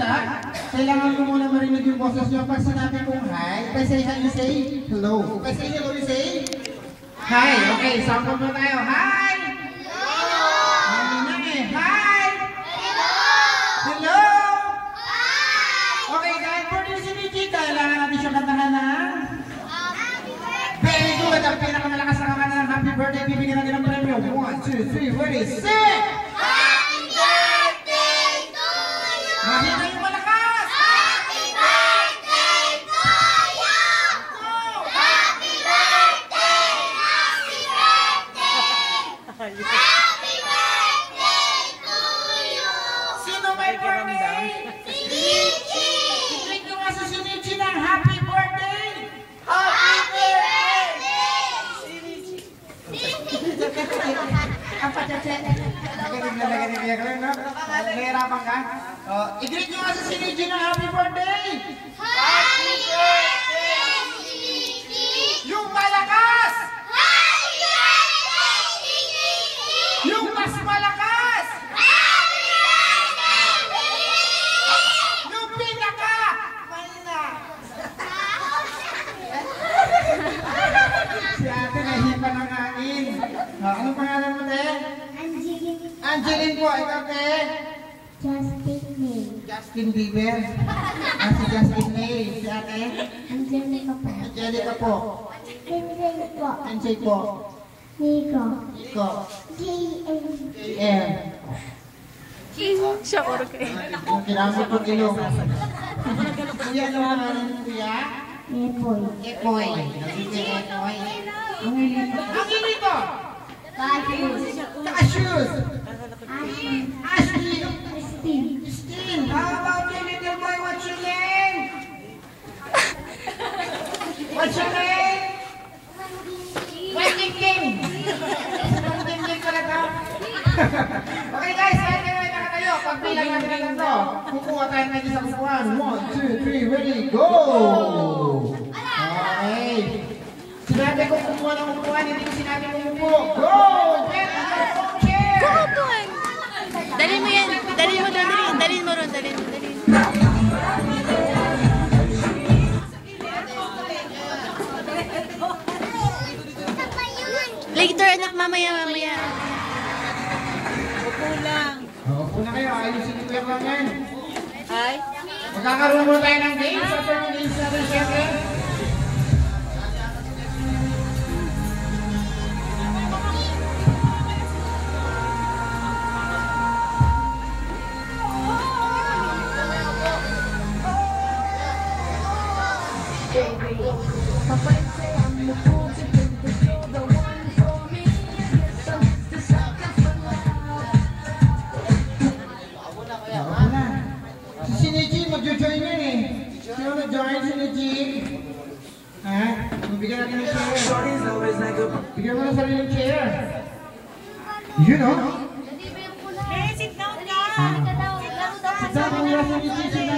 magsimula, kailangan ko muna marinig yung boses nyo. Pag sinabi kong hi, if I say hi, you say hello. If I say hello, you say hi. Okay, sound muna tayo. Hi! Hello! Hi! Hello! Hello! Hi! Okay, dahil for this meeting, kailangan natin siya kantahan na very good! Ang pinakamalakas na kakanta ng happy birthday, bibigyan natin ng premyo. 1, 2, 3, ready, sing! Happy birthday to you! Mahina yung malakas! Happy birthday to you! Happy birthday! Happy birthday! Happy birthday to you! Sino may birthday? Si Nichi! I-drink nyo nga sa si Nichi ng happy birthday! Happy birthday! Si Nichi! Ang patsatset! Nagaling na nagaling no? Nahirapan ka? I-greet nyo nga sa si Nichi ng happy birthday! Happy birthday! Si Nichi! Yung malakas! Happy birthday! Si Nichi! Yung mas malakas! Happy birthday! Si Nichi! Yung pinaka! Malina! Si ate nahipa ng hangin. Anong pangalan mo, te? Angeline. Angeline po, ikaw, te? Justin May. Justin Bieber. Si Justin May. Si ate? Angelica po. Angelica po. Vincent po. Anjay po. Nico. Iko. J.M. JM. Siya or kay. Kinamit ko ilong. Kuya, ano ang pangalan mo, kuya? Nepoy. Epoy. Nagiging Epoy. Ang ilito. Cashews. Cashews. Ashley. Ashley. Christine. Christine. How about you, little boy? What's your name? What's your name? Waiting King. Waiting King pala to. Okay guys, kaya kayo ay nakatayo. Pagbilang natin ang ganito. Kukuha tayo ng isang upuan. 1, 2, 3, ready, go! Okay. Sinabi ko kumuha ng upuan, hindi ko sinabi kung upo. Go! Get your own chair! Kukupuan! Dalhin mo yan. Dalhin mo doon. Dalhin mo ron. Dalhin mo. Later, anak. Mamaya. Upo lang. Upo na kayo. Ayusin ko yung lang yan. Ay? Magkakaroon mo tayo ng games. After ng games natin, syempre. Si Nichi, mag-join yun eh. Sino na-join si Nichi? Ha? Bigyan natin ng chair. Bigyan mo ng sariling chair. You know? Sit down ka! Sit down, kuya si Nichi.